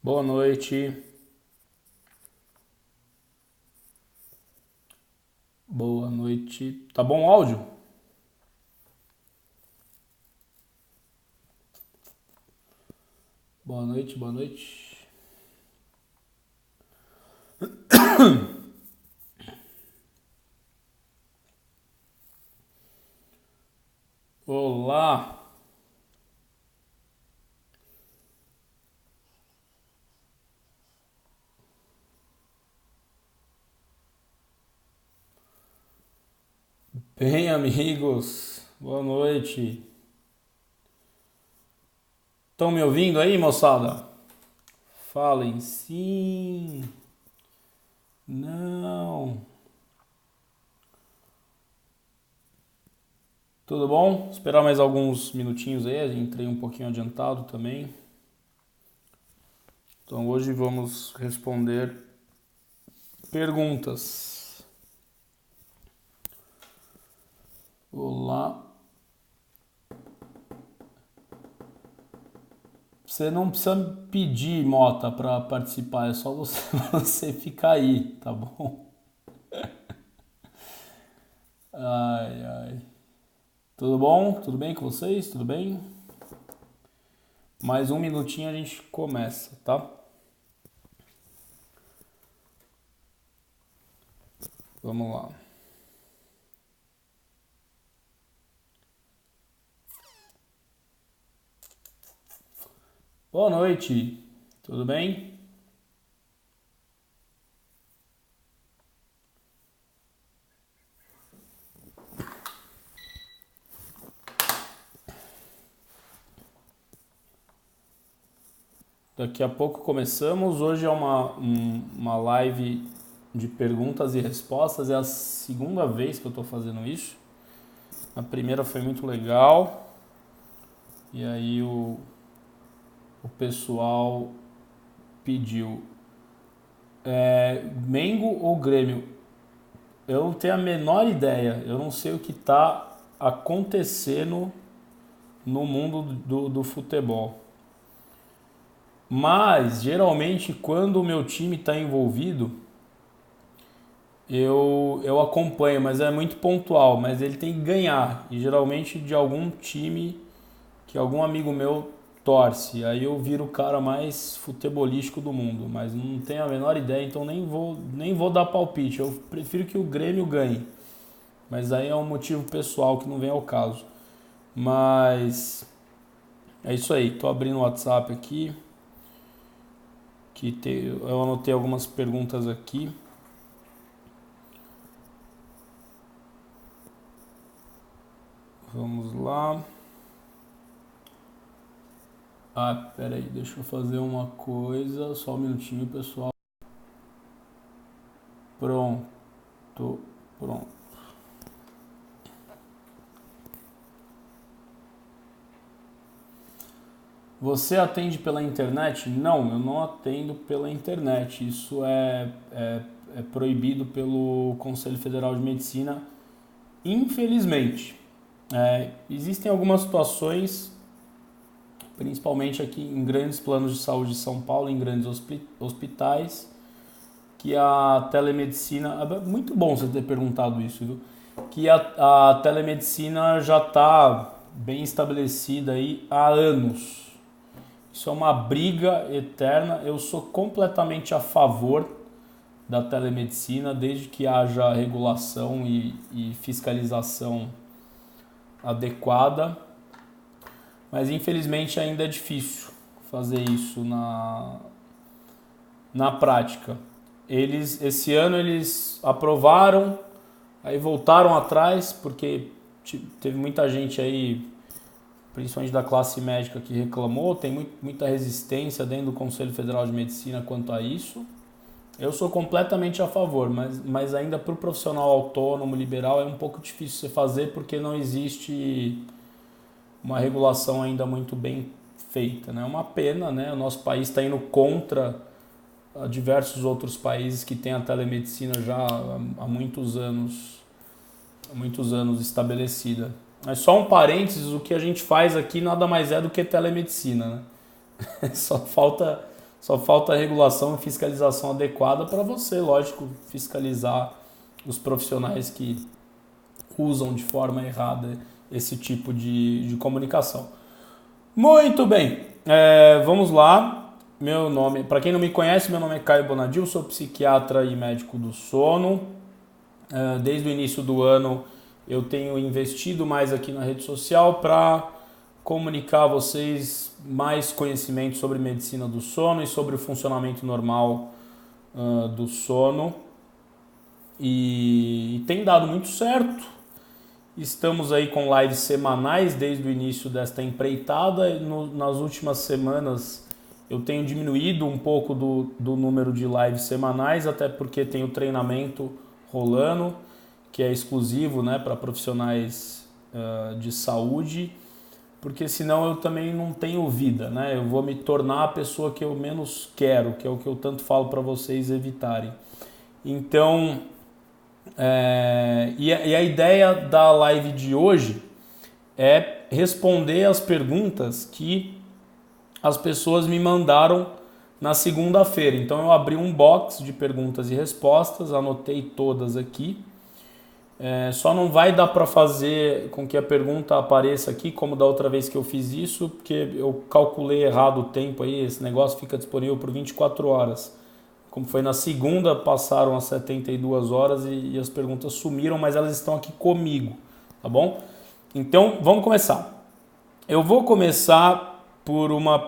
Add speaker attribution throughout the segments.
Speaker 1: Boa noite. Boa noite. Tá bom o áudio? Boa noite, boa noite. Olá. Bem, amigos. Boa noite. Estão me ouvindo aí, moçada? Falem sim. Não. Tudo bom? Esperar mais alguns minutinhos aí. Entrei um pouquinho adiantado também. Então hoje vamos responder perguntas. Olá. Você não precisa pedir, Mota, para participar, é só você, você ficar aí, tá bom? Ai, ai. Tudo bom? Tudo bem com vocês? Tudo bem? Mais um minutinho a gente começa, tá? Vamos lá. Boa noite, tudo bem? Daqui a pouco começamos. Hoje é uma live de perguntas e respostas. É a segunda vez que eu tô fazendo isso. A primeira foi muito legal. E aí o pessoal pediu Mengo ou Grêmio? Eu não tenho a menor ideia. Eu não sei o que está acontecendo no mundo do futebol. Mas, geralmente, quando o meu time está envolvido, eu acompanho, mas é muito pontual. Mas ele tem que ganhar. E geralmente de algum time que algum amigo meu torce. Aí eu viro o cara mais futebolístico do mundo. Mas não tenho a menor ideia, então nem vou dar palpite. Eu prefiro que o Grêmio ganhe. Mas aí é um motivo pessoal que não vem ao caso. Mas é isso aí. Tô abrindo o WhatsApp aqui. Eu anotei algumas perguntas aqui. Vamos lá. Ah, pera aí, deixa eu fazer uma coisa. Só um minutinho, pessoal. Pronto, pronto. Você atende pela internet? Não, eu não atendo pela internet. Isso é proibido pelo Conselho Federal de Medicina, infelizmente. Existem algumas situações, principalmente aqui em grandes planos de saúde de São Paulo, em grandes hospitais, que a telemedicina. Muito bom você ter perguntado isso, viu? Que a telemedicina já está bem estabelecida aí há anos. Isso é uma briga eterna. Eu sou completamente a favor da telemedicina, desde que haja regulação e fiscalização adequada. Mas infelizmente ainda é difícil fazer isso na prática. Esse ano eles aprovaram, aí voltaram atrás, porque teve muita gente aí, principalmente da classe médica, que reclamou. Tem muita resistência dentro do Conselho Federal de Medicina quanto a isso. Eu sou completamente a favor, mas ainda para o profissional autônomo, liberal, é um pouco difícil você fazer, porque não existe uma regulação ainda muito bem feita, né? É uma pena, né? O nosso país está indo contra diversos outros países que têm a telemedicina já há muitos anos estabelecida. Mas só um parênteses, o que a gente faz aqui nada mais é do que telemedicina, né? Só falta Só falta a regulação e fiscalização adequada para você, lógico, fiscalizar os profissionais que usam de forma errada esse tipo de comunicação. Muito bem, vamos lá. Meu nome, para quem não me conhece, meu nome é Caio Bonadil, sou psiquiatra e médico do sono. Desde o início do ano eu tenho investido mais aqui na rede social para comunicar a vocês mais conhecimento sobre medicina do sono e sobre o funcionamento normal do sono. E tem dado muito certo. Estamos aí com lives semanais desde o início desta empreitada. Nas últimas semanas eu tenho diminuído um pouco do número de lives semanais, até porque tem o treinamento rolando, que é exclusivo, né, para profissionais de saúde, porque senão eu também não tenho vida, né? Eu vou me tornar a pessoa que eu menos quero, que é o que eu tanto falo para vocês evitarem. Então, e a ideia da live de hoje é responder as perguntas que as pessoas me mandaram na segunda-feira. Então eu abri um box de perguntas e respostas, anotei todas aqui. Só não vai dar para fazer com que a pergunta apareça aqui, como da outra vez que eu fiz isso, porque eu calculei errado o tempo aí, esse negócio fica disponível por 24 horas. Como foi na segunda, passaram as 72 horas e as perguntas sumiram, mas elas estão aqui comigo, tá bom? Então, vamos começar. Eu vou começar por uma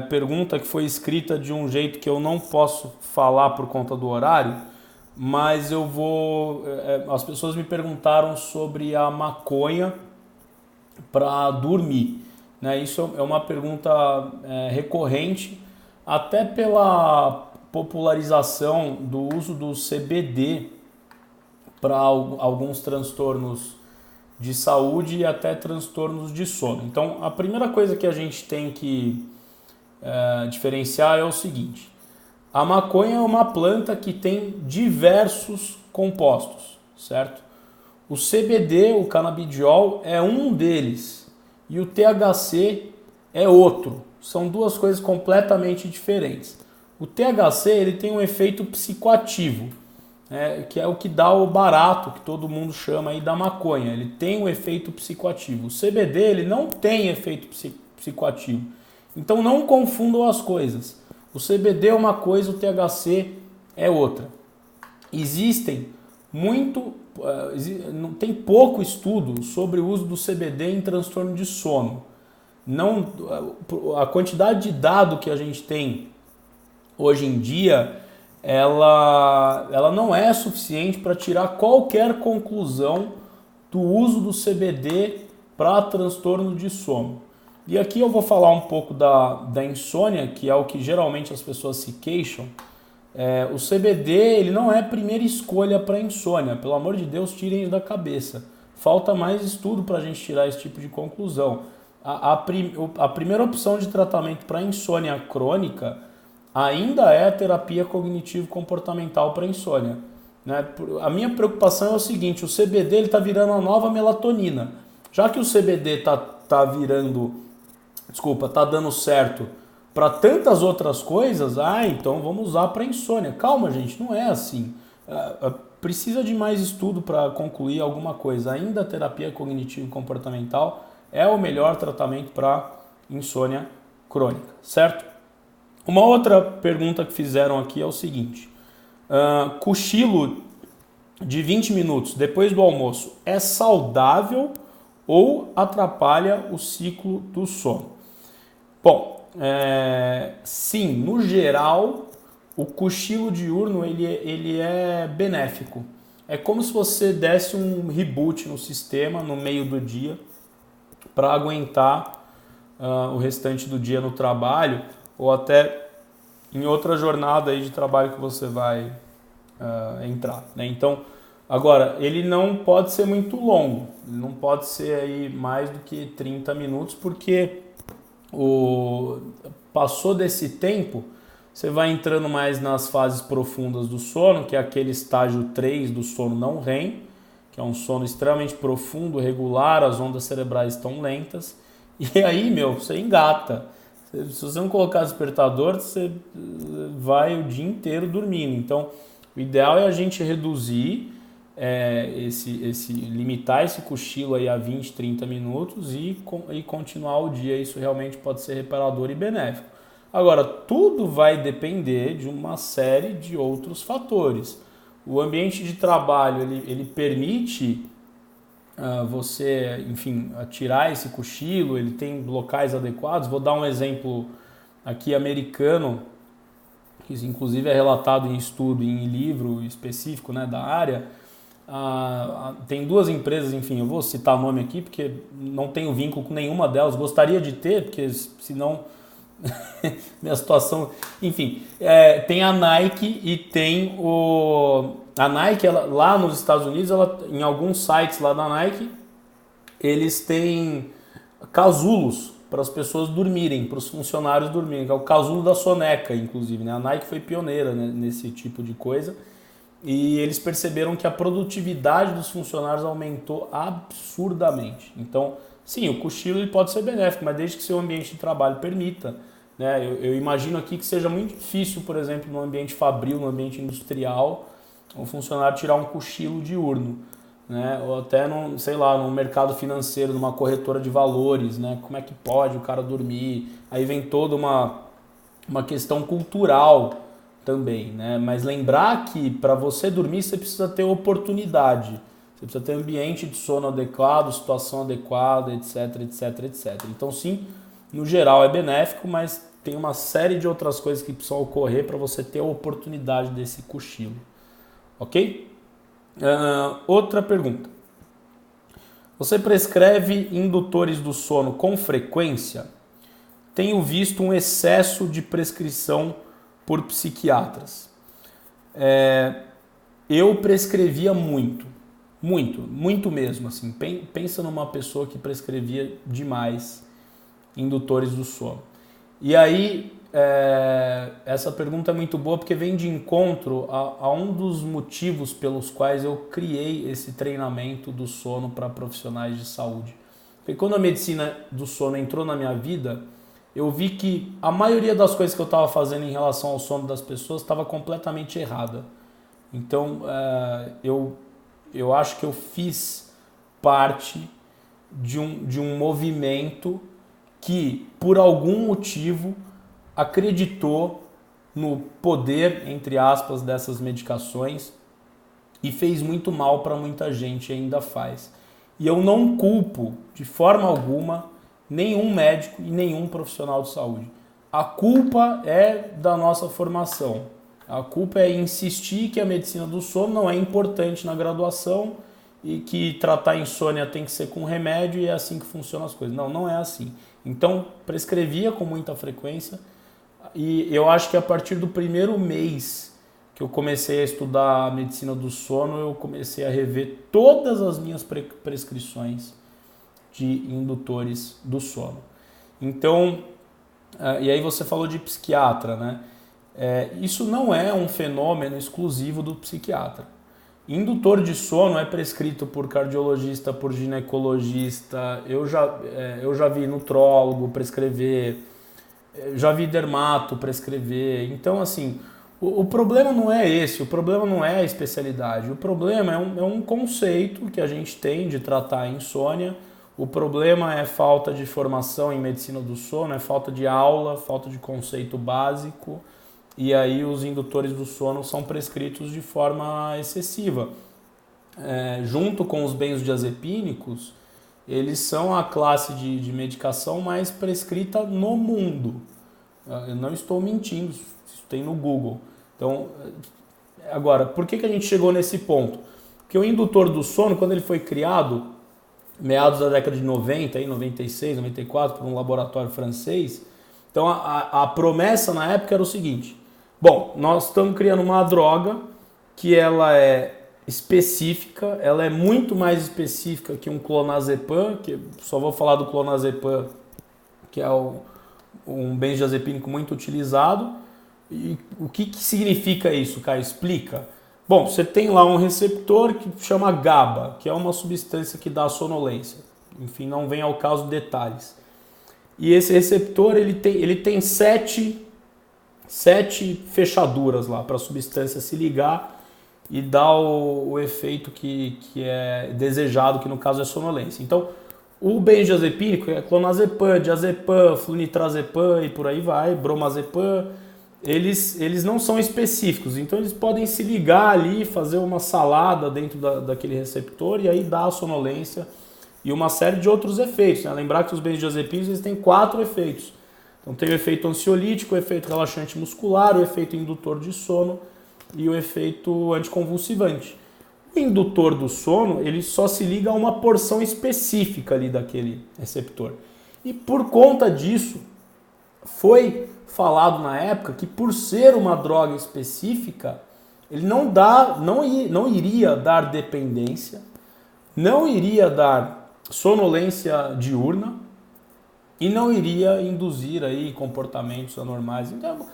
Speaker 1: pergunta que foi escrita de um jeito que eu não posso falar por conta do horário, mas eu vou... as pessoas me perguntaram sobre a maconha para dormir, né? Isso é uma pergunta recorrente, até pela popularização do uso do CBD para alguns transtornos de saúde e até transtornos de sono. Então, a primeira coisa que a gente tem que diferenciar é o seguinte: a maconha é uma planta que tem diversos compostos, certo? O CBD, o canabidiol, é um deles e o THC é outro. São duas coisas completamente diferentes. O THC ele tem um efeito psicoativo, que é o que dá o barato, que todo mundo chama aí da maconha. Ele tem um efeito psicoativo. O CBD ele não tem efeito psicoativo. Então não confundam as coisas. O CBD é uma coisa, o THC é outra. Tem pouco estudo sobre o uso do CBD em transtorno de sono. Não, a quantidade de dado que a gente tem hoje em dia, ela não é suficiente para tirar qualquer conclusão do uso do CBD para transtorno de sono. E aqui eu vou falar um pouco da insônia, que é o que geralmente as pessoas se queixam. O CBD ele não é a primeira escolha para insônia, pelo amor de Deus, tirem isso da cabeça. Falta mais estudo para a gente tirar esse tipo de conclusão. A primeira opção de tratamento para insônia crônica ainda é a terapia cognitivo-comportamental para insônia, né? A minha preocupação é o seguinte: o CBD está virando a nova melatonina. Já que o CBD está dando certo para tantas outras coisas, então vamos usar para insônia. Calma, gente, não é assim. Precisa de mais estudo para concluir alguma coisa. Ainda a terapia cognitivo-comportamental é o melhor tratamento para insônia crônica, certo? Uma outra pergunta que fizeram aqui é o seguinte: cochilo de 20 minutos depois do almoço é saudável ou atrapalha o ciclo do sono? Bom, sim, no geral, o cochilo diurno ele é benéfico. É como se você desse um reboot no sistema no meio do dia para aguentar o restante do dia no trabalho ou até em outra jornada aí de trabalho que você vai entrar, né? Então, agora, ele não pode ser muito longo, ele não pode ser aí mais do que 30 minutos, porque passou desse tempo, você vai entrando mais nas fases profundas do sono, que é aquele estágio 3 do sono não REM, que é um sono extremamente profundo, regular, as ondas cerebrais estão lentas, e aí, você engata. Se você não colocar despertador, você vai o dia inteiro dormindo. Então, o ideal é a gente reduzir, limitar esse cochilo aí a 20, 30 minutos e continuar o dia. Isso realmente pode ser reparador e benéfico. Agora, tudo vai depender de uma série de outros fatores. O ambiente de trabalho, ele permite você, enfim, tirar esse cochilo, ele tem locais adequados. Vou dar um exemplo aqui americano, que inclusive é relatado em estudo, em livro específico, né, da área. Tem duas empresas, enfim, eu vou citar o nome aqui porque não tenho vínculo com nenhuma delas, gostaria de ter, porque senão minha situação... Enfim, tem a Nike e tem a Nike, lá nos Estados Unidos, em alguns sites lá da Nike, eles têm casulos para as pessoas dormirem, para os funcionários dormirem, que é o casulo da soneca, inclusive, né? A Nike foi pioneira, né, nesse tipo de coisa. E eles perceberam que a produtividade dos funcionários aumentou absurdamente. Então, sim, o cochilo ele pode ser benéfico, mas desde que seu ambiente de trabalho permita. Né? Eu imagino aqui que seja muito difícil, por exemplo, no ambiente fabril, no ambiente industrial, um funcionário tirar um cochilo diurno. Né? Ou até, sei lá, no mercado financeiro, numa corretora de valores. Né? Como é que pode o cara dormir? Aí vem toda uma questão cultural também, né? Mas lembrar que para você dormir você precisa ter oportunidade, você precisa ter ambiente de sono adequado, situação adequada, etc, etc, etc. Então sim, no geral é benéfico, mas tem uma série de outras coisas que precisam ocorrer para você ter a oportunidade desse cochilo, ok? Outra pergunta. Você prescreve indutores do sono com frequência? Tenho visto um excesso de prescrição por psiquiatras. Eu prescrevia muito mesmo. Assim. Pensa numa pessoa que prescrevia demais indutores do sono. E aí, essa pergunta é muito boa porque vem de encontro a um dos motivos pelos quais eu criei esse treinamento do sono para profissionais de saúde. Porque quando a medicina do sono entrou na minha vida, eu vi que a maioria das coisas que eu estava fazendo em relação ao sono das pessoas estava completamente errada. Então, eu acho que eu fiz parte de um movimento que, por algum motivo, acreditou no poder, entre aspas, dessas medicações e fez muito mal para muita gente e ainda faz. E eu não culpo, de forma alguma, nenhum médico e nenhum profissional de saúde. A culpa é da nossa formação. A culpa é insistir que a medicina do sono não é importante na graduação e que tratar insônia tem que ser com remédio e é assim que funcionam as coisas. Não, não é assim. Então, prescrevia com muita frequência e eu acho que a partir do primeiro mês que eu comecei a estudar a medicina do sono, eu comecei a rever todas as minhas prescrições de indutores do sono. Então, e aí você falou de psiquiatra, né? Isso não é um fenômeno exclusivo do psiquiatra. Indutor de sono é prescrito por cardiologista, por ginecologista, eu já vi nutrólogo prescrever, já vi dermato prescrever. Então, assim, o problema não é esse, o problema não é a especialidade, o problema é um conceito que a gente tem de tratar a insônia. O problema é falta de formação em medicina do sono, é falta de aula, falta de conceito básico, e aí os indutores do sono são prescritos de forma excessiva. Junto com os benzodiazepínicos, eles são a classe de medicação mais prescrita no mundo. Eu não estou mentindo, isso tem no Google. Então, agora, por que a gente chegou nesse ponto? Porque o indutor do sono, quando ele foi criado, meados da década de 90, 96, 94, por um laboratório francês. Então a promessa na época era o seguinte: bom, nós estamos criando uma droga que ela é específica, ela é muito mais específica que um clonazepam, que só vou falar do clonazepam, que é um benzodiazepínico muito utilizado. E o que significa isso, Caio? Explica. Bom, você tem lá um receptor que chama GABA, que é uma substância que dá sonolência. Enfim, não vem ao caso detalhes. e esse receptor ele tem sete fechaduras lá para a substância se ligar e dar o efeito que é desejado, que no caso é sonolência. Então, o benzodiazepínico é clonazepam, diazepam, flunitrazepam e por aí vai, bromazepam, eles não são específicos, então eles podem se ligar ali, fazer uma salada dentro daquele receptor e aí dar a sonolência e uma série de outros efeitos, né? Lembrar que os benzodiazepínicos eles têm 4 efeitos. Então tem o efeito ansiolítico, o efeito relaxante muscular, o efeito indutor de sono e o efeito anticonvulsivante. O indutor do sono, ele só se liga a uma porção específica ali daquele receptor. E por conta disso, foi falado na época que por ser uma droga específica, ele não iria dar dependência, não iria dar sonolência diurna e não iria induzir aí comportamentos anormais. Então,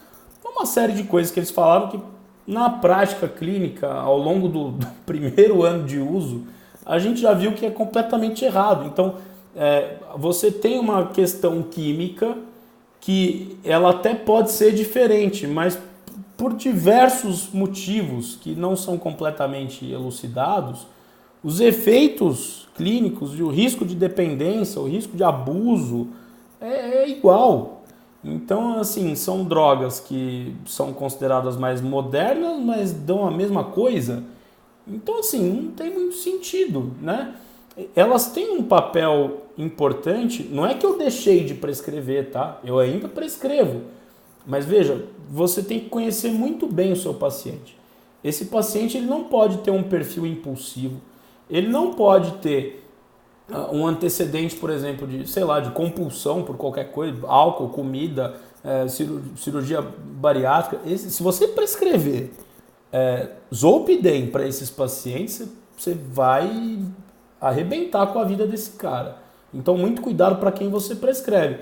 Speaker 1: é uma série de coisas que eles falaram que na prática clínica, ao longo do primeiro ano de uso, a gente já viu que é completamente errado. Então, você tem uma questão química que ela até pode ser diferente, mas por diversos motivos que não são completamente elucidados, os efeitos clínicos e o risco de dependência, o risco de abuso é igual. Então, assim, são drogas que são consideradas mais modernas, mas dão a mesma coisa. Então, assim, não tem muito sentido, né? Elas têm um papel importante, não é que eu deixei de prescrever, tá? Eu ainda prescrevo. Mas veja, você tem que conhecer muito bem o seu paciente. Esse paciente ele não pode ter um perfil impulsivo, ele não pode ter um antecedente, por exemplo, de, sei lá, de compulsão por qualquer coisa, álcool, comida, cirurgia bariátrica. Se você prescrever Zolpidem para esses pacientes, você vai arrebentar com a vida desse cara. Então, muito cuidado para quem você prescreve.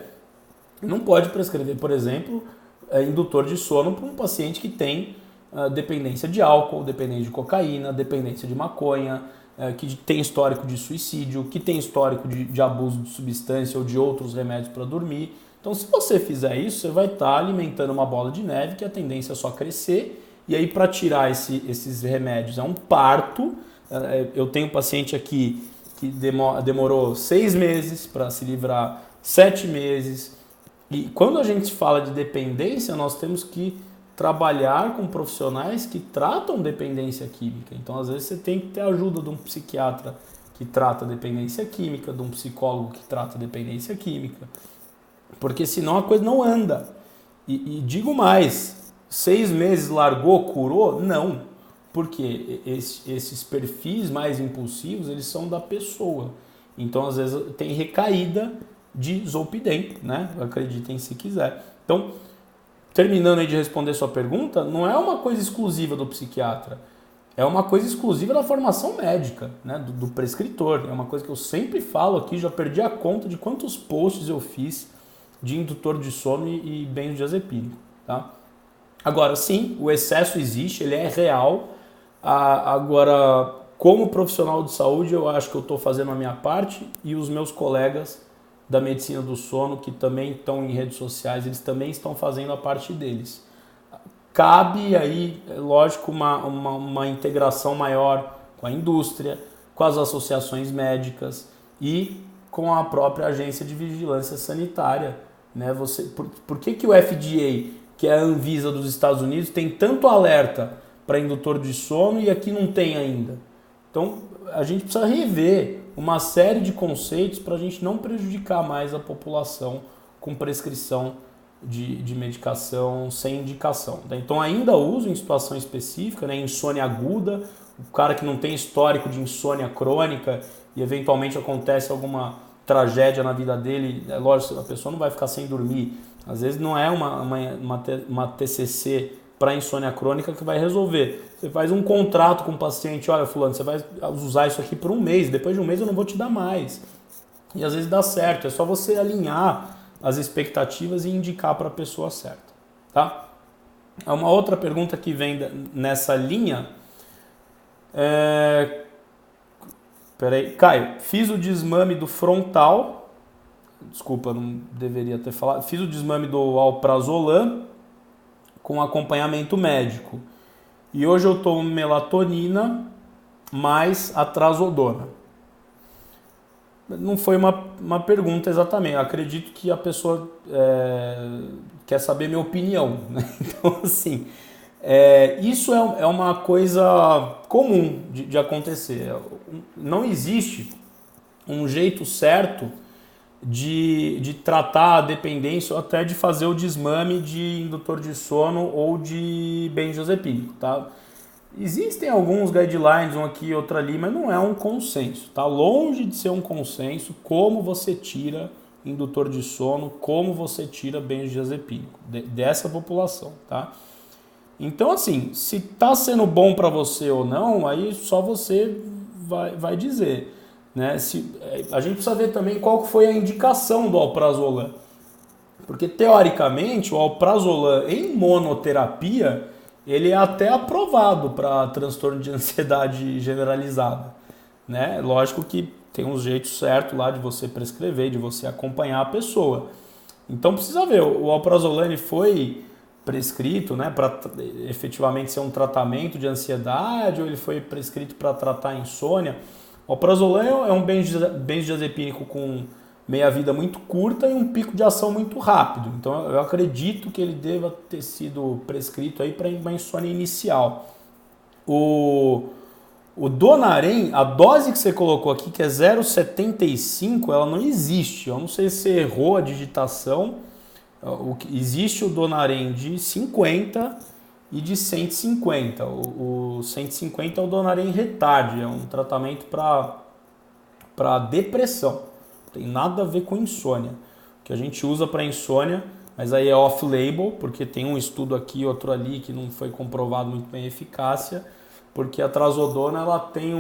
Speaker 1: Não pode prescrever, por exemplo, indutor de sono para um paciente que tem dependência de álcool, dependência de cocaína, dependência de maconha, que tem histórico de suicídio, que tem histórico de abuso de substância ou de outros remédios para dormir. Então, se você fizer isso, você vai estar alimentando uma bola de neve que a tendência é só crescer. E aí, para tirar esses remédios, é um parto. Eu tenho um paciente aqui que demorou 6 meses para se livrar, 7 meses. E quando a gente fala de dependência, nós temos que trabalhar com profissionais que tratam dependência química. Então, às vezes, você tem que ter a ajuda de um psiquiatra que trata dependência química, de um psicólogo que trata dependência química, porque senão a coisa não anda. E digo mais, 6 meses largou, curou? Não, porque esses perfis mais impulsivos, eles são da pessoa. Então, às vezes, tem recaída de Zolpidem, né? Acreditem se quiser. Então, terminando aí de responder sua pergunta, não é uma coisa exclusiva do psiquiatra, é uma coisa exclusiva da formação médica, né? do prescritor. É uma coisa que eu sempre falo aqui, já perdi a conta de quantos posts eu fiz de indutor de sono e benzodiazepínico, tá? Agora, sim, o excesso existe, ele é real. Agora, como profissional de saúde, eu acho que eu estou fazendo a minha parte e os meus colegas da medicina do sono, que também estão em redes sociais, eles também estão fazendo a parte deles. Cabe aí, lógico, uma integração maior com a indústria, com as associações médicas e com a própria agência de vigilância sanitária, né? Por que o FDA, que é a Anvisa dos Estados Unidos, tem tanto alerta para indutor de sono e aqui não tem ainda? Então, a gente precisa rever uma série de conceitos para a gente não prejudicar mais a população com prescrição de medicação sem indicação. Então, ainda uso em situação específica, né, insônia aguda, o cara que não tem histórico de insônia crônica e eventualmente acontece alguma tragédia na vida dele, lógico, a pessoa não vai ficar sem dormir. Às vezes não é uma TCC para insônia crônica que vai resolver. Você faz um contrato com o paciente, olha fulano, você vai usar isso aqui por 1 mês, depois de 1 mês eu não vou te dar mais. E às vezes dá certo, é só você alinhar as expectativas e indicar para a pessoa certa, tá? Uma outra pergunta que vem nessa linha Peraí, Caio, fiz o desmame do frontal, Desculpa, não deveria ter falado. Fiz o desmame do alprazolam com acompanhamento médico. E hoje eu tomo melatonina mais a trazodona. Não foi uma pergunta exatamente. Eu acredito que a pessoa quer saber minha opinião, né? Então, assim, isso é uma coisa comum de acontecer. Não existe um jeito certo de tratar a dependência ou até de fazer o desmame de indutor de sono ou de benzodiazepínico, tá? Existem alguns guidelines, um aqui e outro ali, mas não é um consenso, tá? Longe de ser um consenso como você tira indutor de sono, como você tira benzodiazepínico dessa população, tá? Então, assim, se tá sendo bom para você ou não, aí só você vai dizer, né? A gente precisa ver também qual foi a indicação do alprazolam, porque teoricamente o alprazolam em monoterapia ele é até aprovado para transtorno de ansiedade generalizada, né? Lógico que tem um jeito certo lá de você prescrever, de você acompanhar a pessoa. Então precisa ver, o alprazolam ele foi prescrito, né, para efetivamente ser um tratamento de ansiedade ou ele foi prescrito para tratar a insônia. O alprazolam é um benzodiazepínico com meia-vida muito curta e um pico de ação muito rápido. Então eu acredito que ele deva ter sido prescrito aí para uma insônia inicial. O Donarem, a dose que você colocou aqui, que é 0,75, ela não existe. Eu não sei se você errou a digitação. Existe o Donarem de 50 e de 150. O 150 é o Donarem Retard, é um tratamento para depressão. Não tem nada a ver com insônia. O que a gente usa para insônia, mas aí é off-label, porque tem um estudo aqui, outro ali, que não foi comprovado muito bem a eficácia, porque a trazodona ela tem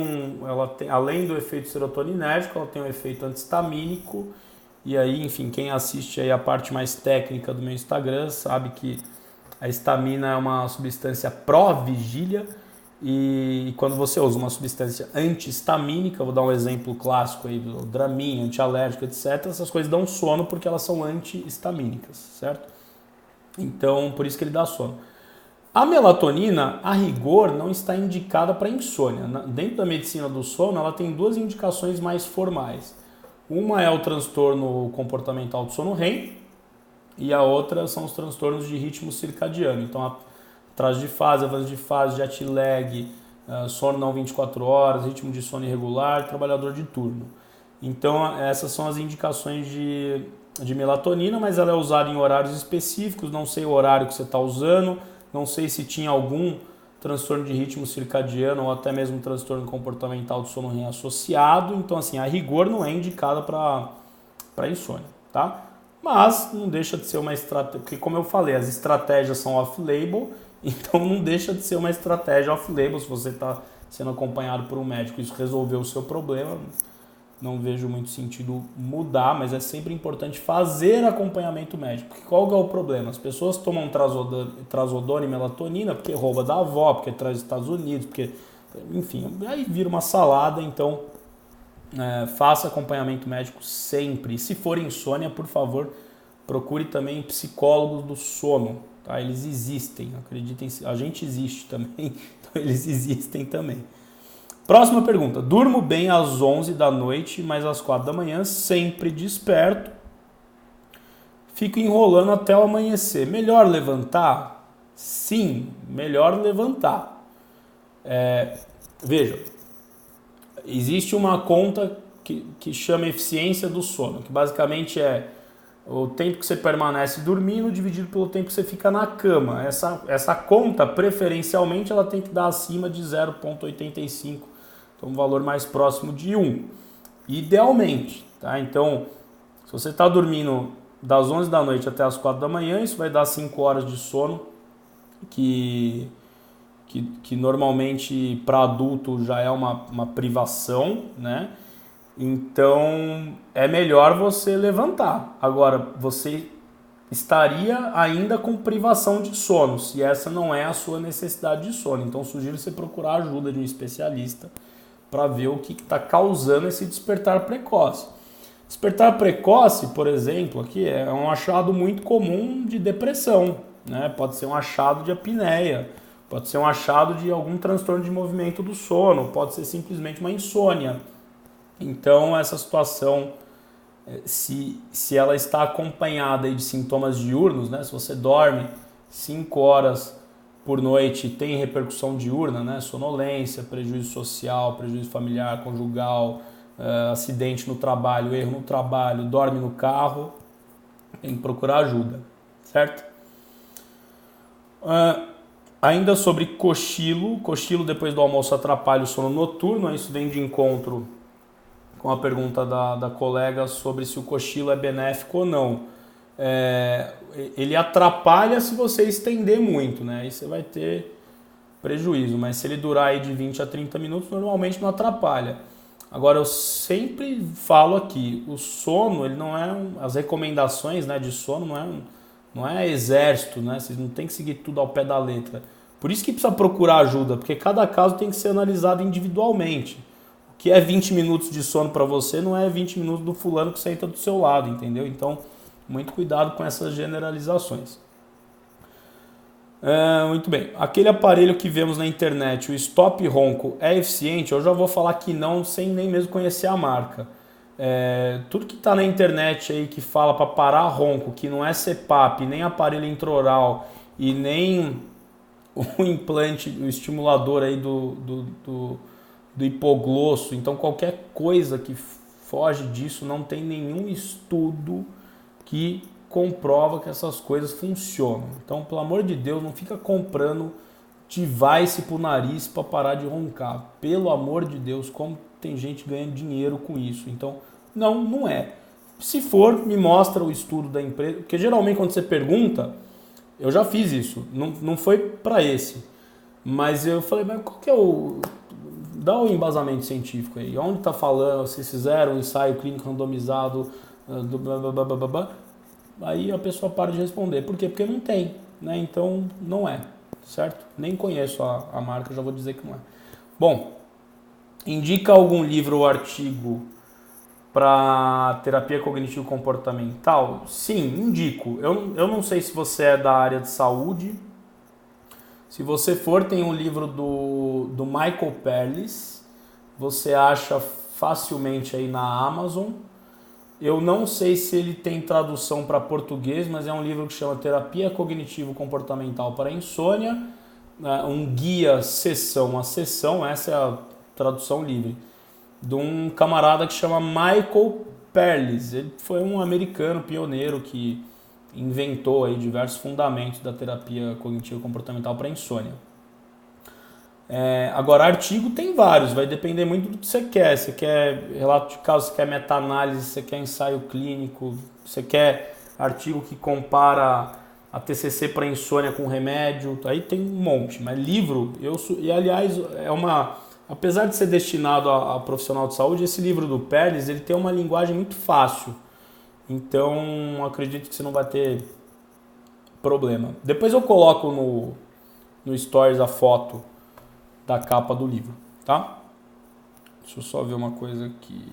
Speaker 1: além do efeito serotoninérgico, ela tem um efeito antihistamínico, e aí, enfim, quem assiste aí a parte mais técnica do meu Instagram sabe que a histamina é uma substância pró-vigília, e quando você usa uma substância antihistamínica, vou dar um exemplo clássico aí do Dramin, antialérgico, etc., essas coisas dão sono porque elas são antihistamínicas, certo? Então, por isso que ele dá sono. A melatonina, a rigor, não está indicada para insônia. Dentro da medicina do sono, ela tem duas indicações mais formais. Uma é o transtorno comportamental do sono REM e a outra são os transtornos de ritmo circadiano. Então, atraso de fase, avanço de fase, jet lag, sono não 24 horas, ritmo de sono irregular, trabalhador de turno. Então, essas são as indicações de melatonina, mas ela é usada em horários específicos, não sei o horário que você está usando, não sei se tinha algum transtorno de ritmo circadiano ou até mesmo transtorno comportamental do sono REM associado. Então, assim, a rigor não é indicada para insônia, tá? Mas não deixa de ser uma estratégia, porque como eu falei, as estratégias são off-label, então não deixa de ser uma estratégia off-label. Se você está sendo acompanhado por um médico e isso resolveu o seu problema, não vejo muito sentido mudar, mas é sempre importante fazer acompanhamento médico. Porque qual que é o problema? As pessoas tomam trazodona e melatonina porque rouba da avó, porque traz dos Estados Unidos, porque, enfim, aí vira uma salada. Então, faça acompanhamento médico sempre. E se for insônia, por favor, procure também psicólogos do sono. Tá? Eles existem, acreditem, a gente existe também, então eles existem também. Próxima pergunta. Durmo bem às 11 da noite, mas às 4 da manhã, sempre desperto. Fico enrolando até o amanhecer. Melhor levantar? Sim, melhor levantar. Veja, existe uma conta que chama eficiência do sono, que basicamente é o tempo que você permanece dormindo dividido pelo tempo que você fica na cama. Essa conta, preferencialmente, ela tem que dar acima de 0,85. Então, um valor mais próximo de 1, idealmente, tá? Então, se você está dormindo das 11 da noite até as 4 da manhã, isso vai dar 5 horas de sono, que normalmente para adulto já é uma privação, né? Então, é melhor você levantar. Agora, você estaria ainda com privação de sono, se essa não é a sua necessidade de sono. Então, sugiro você procurar a ajuda de um especialista para ver o que está causando esse despertar precoce. Despertar precoce, por exemplo, aqui é um achado muito comum de depressão, né? Pode ser um achado de apneia, pode ser um achado de algum transtorno de movimento do sono, pode ser simplesmente uma insônia. Então, essa situação, se ela está acompanhada aí de sintomas diurnos, né? Se você dorme 5 horas por noite, tem repercussão diurna, né? Sonolência, prejuízo social, prejuízo familiar, conjugal, acidente no trabalho, erro no trabalho, dorme no carro, tem que procurar ajuda, certo? Ainda sobre cochilo depois do almoço atrapalha o sono noturno, isso vem de encontro com a pergunta da colega sobre se o cochilo é benéfico ou não. Ele atrapalha se você estender muito, né? Aí você vai ter prejuízo, mas se ele durar aí de 20 a 30 minutos, normalmente não atrapalha. Agora, eu sempre falo aqui, o sono, ele não é as recomendações, né, de sono não é exército, né? Vocês não tem que seguir tudo ao pé da letra. Por isso que precisa procurar ajuda, porque cada caso tem que ser analisado individualmente. O que é 20 minutos de sono para você não é 20 minutos do fulano que senta do seu lado, entendeu? Então, muito cuidado com essas generalizações. Muito bem. Aquele aparelho que vemos na internet, o Stop Ronco, é eficiente? Eu já vou falar que não, sem nem mesmo conhecer a marca. Tudo que está na internet aí que fala para parar ronco, que não é CPAP, nem aparelho intraoral e nem o implante, o estimulador aí do hipoglosso, então qualquer coisa que foge disso, não tem nenhum estudo que comprova que essas coisas funcionam. Então, pelo amor de Deus, não fica comprando device pro nariz para parar de roncar. Pelo amor de Deus, como tem gente ganhando dinheiro com isso. Então, não é. Se for, me mostra o estudo da empresa, porque geralmente quando você pergunta, eu já fiz isso, não foi para esse, mas eu falei, mas qual que é o... Dá o embasamento científico aí, onde está falando, vocês fizeram um ensaio clínico randomizado, do blá blá blá blá blá. Aí a pessoa para de responder. Por quê? Porque não tem, né? Então não é, certo? Nem conheço a marca, já vou dizer que não é. Bom, indica algum livro ou artigo para terapia cognitivo-comportamental? Sim, indico. Eu não sei se você é da área de saúde. Se você for, tem um livro do Michael Perlis. Você acha facilmente aí na Amazon. Eu não sei se ele tem tradução para português, mas é um livro que chama Terapia Cognitivo-Comportamental para Insônia, um guia sessão a sessão, essa é a tradução livre, de um camarada que chama Michael Perlis. Ele foi um americano pioneiro que inventou aí diversos fundamentos da terapia cognitivo-comportamental para insônia. Agora, artigo tem vários, vai depender muito do que você quer. Você quer relato de caso, você quer meta-análise, você quer ensaio clínico, você quer artigo que compara a TCC para insônia com remédio, aí tem um monte. Mas livro, e aliás, apesar de ser destinado a profissional de saúde, esse livro do Perlis, ele tem uma linguagem muito fácil. Então, acredito que você não vai ter problema. Depois eu coloco no Stories a foto da capa do livro, tá? Deixa eu só ver uma coisa aqui.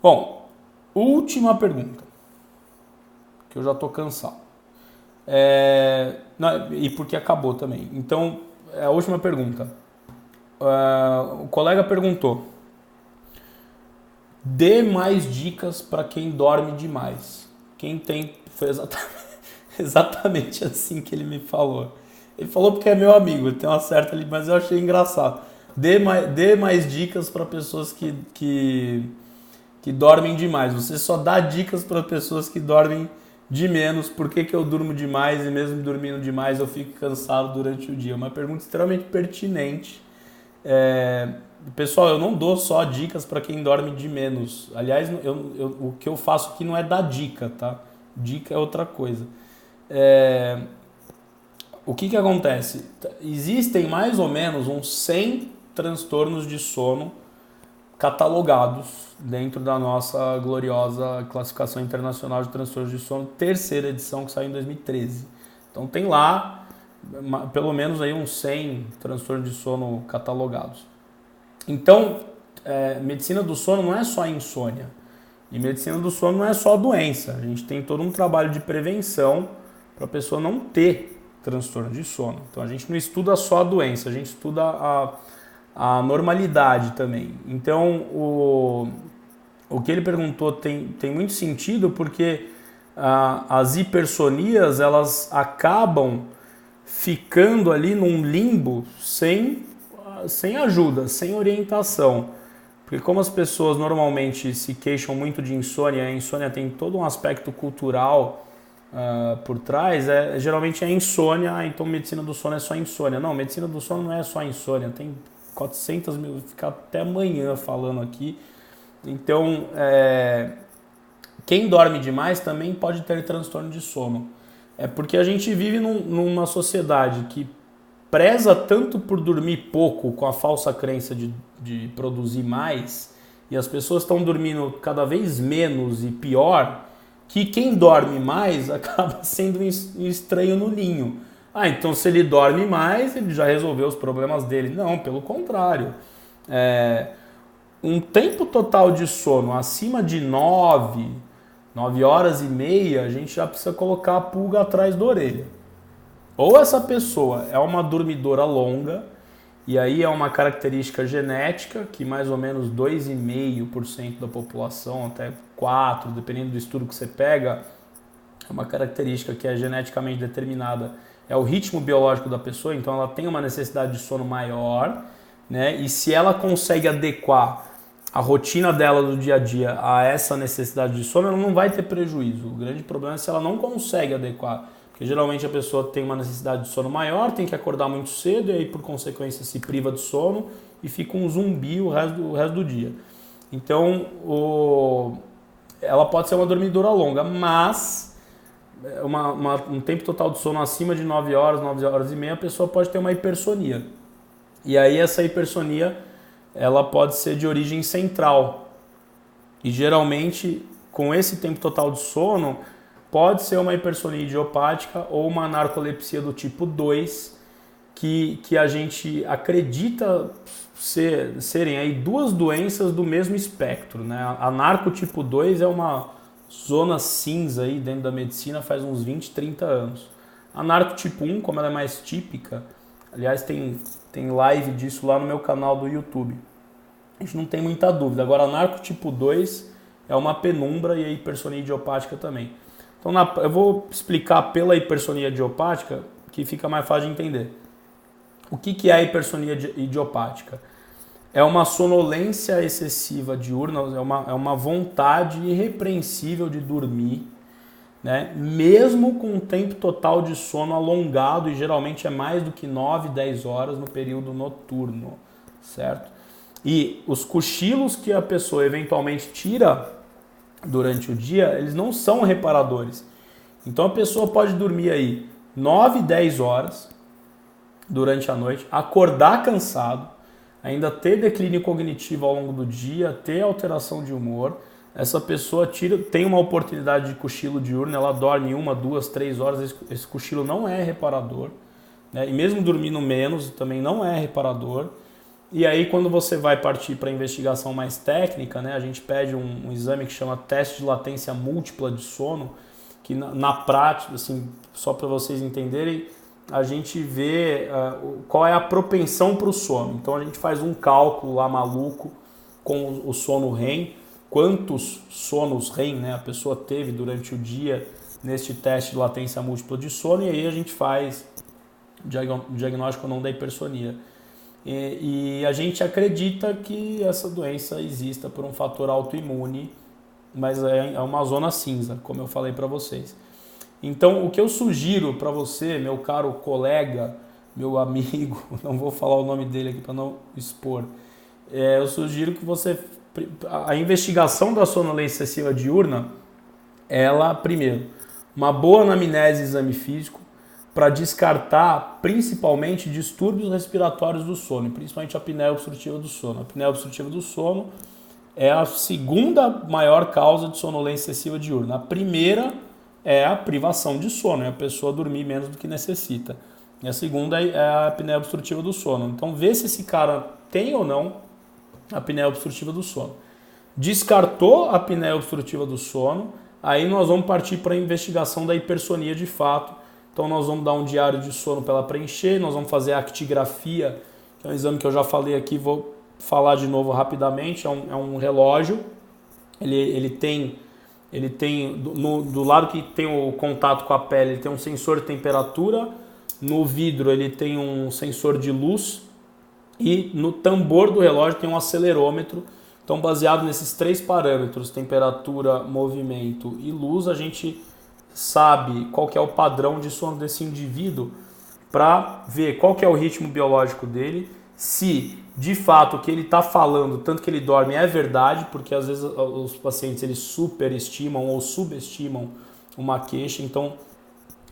Speaker 1: Bom, última pergunta, que eu já tô cansado. E porque acabou também. Então, a última pergunta. O colega perguntou: dê mais dicas para quem dorme demais. Quem tem... Foi exatamente assim que ele me falou. Ele falou porque é meu amigo, ele tem uma certa ali, mas eu achei engraçado. Dê mais dicas para pessoas que dormem demais. Você só dá dicas para pessoas que dormem de menos. Por que eu durmo demais e mesmo dormindo demais eu fico cansado durante o dia? Uma pergunta extremamente pertinente. Pessoal, eu não dou só dicas para quem dorme de menos. Aliás, o que eu faço aqui não é dar dica, tá? Dica é outra coisa. O que acontece? Existem mais ou menos uns 100 transtornos de sono catalogados dentro da nossa gloriosa Classificação Internacional de Transtornos de Sono, terceira edição, que saiu em 2013. Então tem lá pelo menos aí uns 100 transtornos de sono catalogados. Então, medicina do sono não é só insônia. E medicina do sono não é só doença, a gente tem todo um trabalho de prevenção para a pessoa não ter transtorno de sono. Então a gente não estuda só a doença, a gente estuda a normalidade também. Então o que ele perguntou tem muito sentido, porque as hipersonias elas acabam ficando ali num limbo sem ajuda, sem orientação. Porque como as pessoas normalmente se queixam muito de insônia, a insônia tem todo um aspecto cultural por trás, geralmente é insônia, então medicina do sono é só insônia. Não, medicina do sono não é só insônia, tem 400 mil, vou ficar até amanhã falando aqui. Então, quem dorme demais também pode ter transtorno de sono. É porque a gente vive numa sociedade que preza tanto por dormir pouco, com a falsa crença de produzir mais, e as pessoas estão dormindo cada vez menos e pior, que quem dorme mais acaba sendo um estranho no ninho. Então se ele dorme mais, ele já resolveu os problemas dele. Não, pelo contrário. Um tempo total de sono acima de 9 horas e meia, a gente já precisa colocar a pulga atrás da orelha. Ou essa pessoa é uma dormidora longa, e aí é uma característica genética, que mais ou menos 2,5% da população, até 4%, dependendo do estudo que você pega, é uma característica que é geneticamente determinada, é o ritmo biológico da pessoa, então ela tem uma necessidade de sono maior, né? E se ela consegue adequar a rotina dela do dia a dia a essa necessidade de sono, ela não vai ter prejuízo. O grande problema é se ela não consegue adequar. Porque geralmente a pessoa tem uma necessidade de sono maior, tem que acordar muito cedo e aí por consequência se priva de sono e fica um zumbi o resto do dia. Então ela pode ser uma dormidora longa, mas um tempo total de sono acima de 9 horas e meia, a pessoa pode ter uma hipersonia. E aí essa hipersonia ela pode ser de origem central. E geralmente com esse tempo total de sono pode ser uma hipersonia idiopática ou uma narcolepsia do tipo 2, que a gente acredita serem aí duas doenças do mesmo espectro, né? A narco tipo 2 é uma zona cinza aí dentro da medicina faz uns 20, 30 anos. A narco tipo 1, como ela é mais típica, aliás tem live disso lá no meu canal do YouTube, a gente não tem muita dúvida. Agora a narco tipo 2 é uma penumbra e a hipersonia idiopática também. Então eu vou explicar pela hipersonia idiopática, que fica mais fácil de entender. O que é a hipersonia idiopática? É uma sonolência excessiva diurna, é uma vontade irrepreensível de dormir, né? Mesmo com um tempo total de sono alongado, e geralmente é mais do que 9, 10 horas no período noturno, certo? E os cochilos que a pessoa eventualmente tira durante o dia, eles não são reparadores. Então a pessoa pode dormir aí 9, 10 horas durante a noite, acordar cansado, ainda ter declínio cognitivo ao longo do dia, ter alteração de humor. Essa pessoa tem uma oportunidade de cochilo diurno, ela dorme 1, 2, 3 horas, esse cochilo não é reparador, né? E mesmo dormindo menos também não é reparador. E aí quando você vai partir para a investigação mais técnica, né, a gente pede um exame que chama teste de latência múltipla de sono, que na prática, assim, só para vocês entenderem, a gente vê qual é a propensão para o sono. Então a gente faz um cálculo lá maluco com o sono REM, quantos sonos REM, né, a pessoa teve durante o dia neste teste de latência múltipla de sono, e aí a gente faz o diagnóstico ou não da hipersonia. E a gente acredita que essa doença exista por um fator autoimune, mas é uma zona cinza, como eu falei para vocês. Então, o que eu sugiro para você, meu caro colega, meu amigo, não vou falar o nome dele aqui para não expor, eu sugiro que você... A investigação da sonolência excessiva diurna, ela, primeiro, uma boa anamnese e exame físico, para descartar principalmente distúrbios respiratórios do sono, principalmente a apneia obstrutiva do sono. A apneia obstrutiva do sono é a segunda maior causa de sonolência excessiva diurna. A primeira é a privação de sono, é a pessoa dormir menos do que necessita. E a segunda é a apneia obstrutiva do sono. Então vê se esse cara tem ou não a apneia obstrutiva do sono. Descartou a apneia obstrutiva do sono, aí nós vamos partir para a investigação da hipersonia de fato. Então nós vamos dar um diário de sono para ela preencher, nós vamos fazer a actigrafia, que é um exame que eu já falei aqui, vou falar de novo rapidamente, é um relógio, ele tem do lado que tem o contato com a pele, ele tem um sensor de temperatura, no vidro ele tem um sensor de luz e no tambor do relógio tem um acelerômetro. Então, baseado nesses 3 parâmetros, temperatura, movimento e luz, a gente sabe qual que é o padrão de sono desse indivíduo para ver qual que é o ritmo biológico dele, se de fato o que ele está falando, tanto que ele dorme, é verdade, porque às vezes os pacientes eles superestimam ou subestimam uma queixa. Então,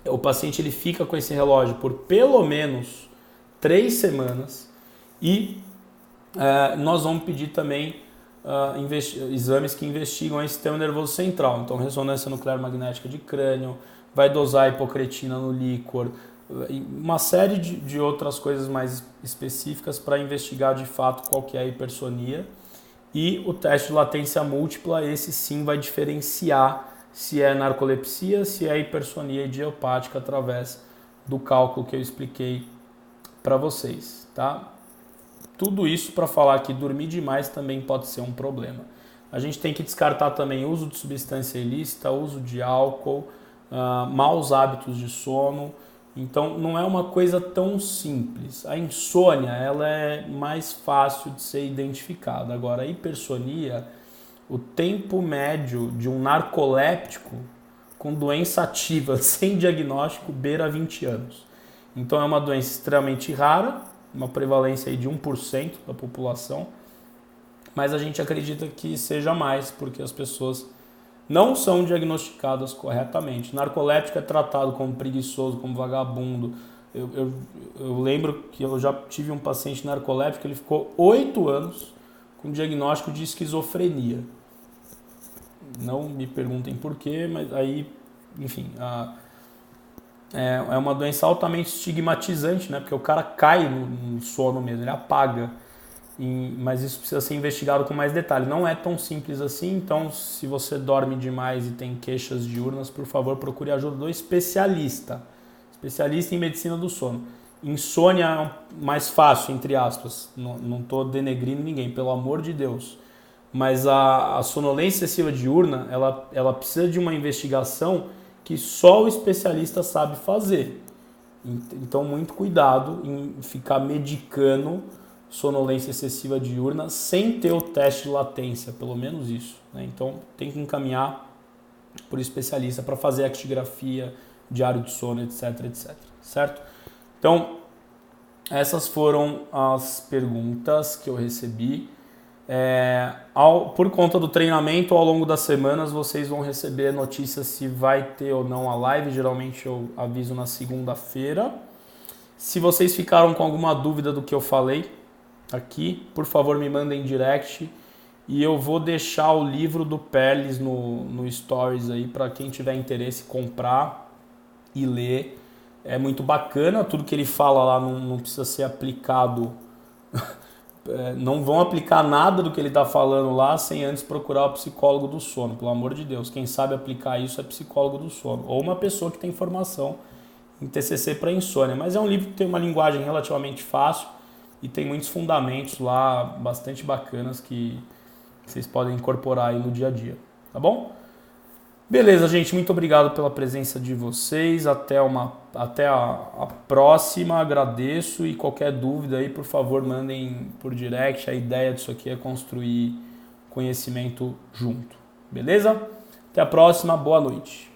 Speaker 1: o paciente ele fica com esse relógio por pelo menos 3 semanas e nós vamos pedir também exames que investigam o sistema nervoso central. Então, ressonância nuclear magnética de crânio, vai dosar hipocretina no líquor, uma série de outras coisas mais específicas para investigar de fato qual que é a hipersonia. E o teste de latência múltipla, esse sim vai diferenciar se é narcolepsia, se é hipersonia idiopática através do cálculo que eu expliquei para vocês, tá? Tudo isso para falar que dormir demais também pode ser um problema. A gente tem que descartar também uso de substância ilícita, uso de álcool, maus hábitos de sono. Então não é uma coisa tão simples. A insônia ela é mais fácil de ser identificada. Agora a hipersonia, o tempo médio de um narcoléptico com doença ativa sem diagnóstico beira 20 anos. Então é uma doença extremamente rara, uma prevalência aí de 1% da população, mas a gente acredita que seja mais, porque as pessoas não são diagnosticadas corretamente. Narcoléptico é tratado como preguiçoso, como vagabundo. Eu lembro que eu já tive um paciente narcoléptico, ele ficou 8 anos com diagnóstico de esquizofrenia. Não me perguntem por quê, mas aí, enfim, é uma doença altamente estigmatizante, né? Porque o cara cai no sono mesmo, ele apaga. Mas isso precisa ser investigado com mais detalhe. Não é tão simples assim, então se você dorme demais e tem queixas diurnas, por favor, procure ajuda do especialista. Especialista em medicina do sono. Insônia é mais fácil, entre aspas. Não estou denegrindo ninguém, pelo amor de Deus. Mas a sonolência excessiva diurna, ela precisa de uma investigação que só o especialista sabe fazer. Então, muito cuidado em ficar medicando sonolência excessiva diurna sem ter o teste de latência, pelo menos isso, né? Então, tem que encaminhar por especialista para fazer actigrafia, diário de sono, etc, etc. Certo? Então, essas foram as perguntas que eu recebi. Por conta do treinamento, ao longo das semanas, vocês vão receber notícias se vai ter ou não a live. Geralmente eu aviso na segunda-feira. Se vocês ficaram com alguma dúvida do que eu falei aqui, por favor me mandem direct e eu vou deixar o livro do Perles no Stories aí para quem tiver interesse comprar e ler. É muito bacana, tudo que ele fala lá não precisa ser aplicado. Não vão aplicar nada do que ele está falando lá sem antes procurar o psicólogo do sono, pelo amor de Deus. Quem sabe aplicar isso é psicólogo do sono ou uma pessoa que tem formação em TCC para insônia. Mas é um livro que tem uma linguagem relativamente fácil e tem muitos fundamentos lá bastante bacanas que vocês podem incorporar aí no dia a dia, tá bom? Beleza, gente, muito obrigado pela presença de vocês, até a próxima, agradeço e qualquer dúvida aí, por favor, mandem por direct. A ideia disso aqui é construir conhecimento junto, beleza? Até a próxima, boa noite.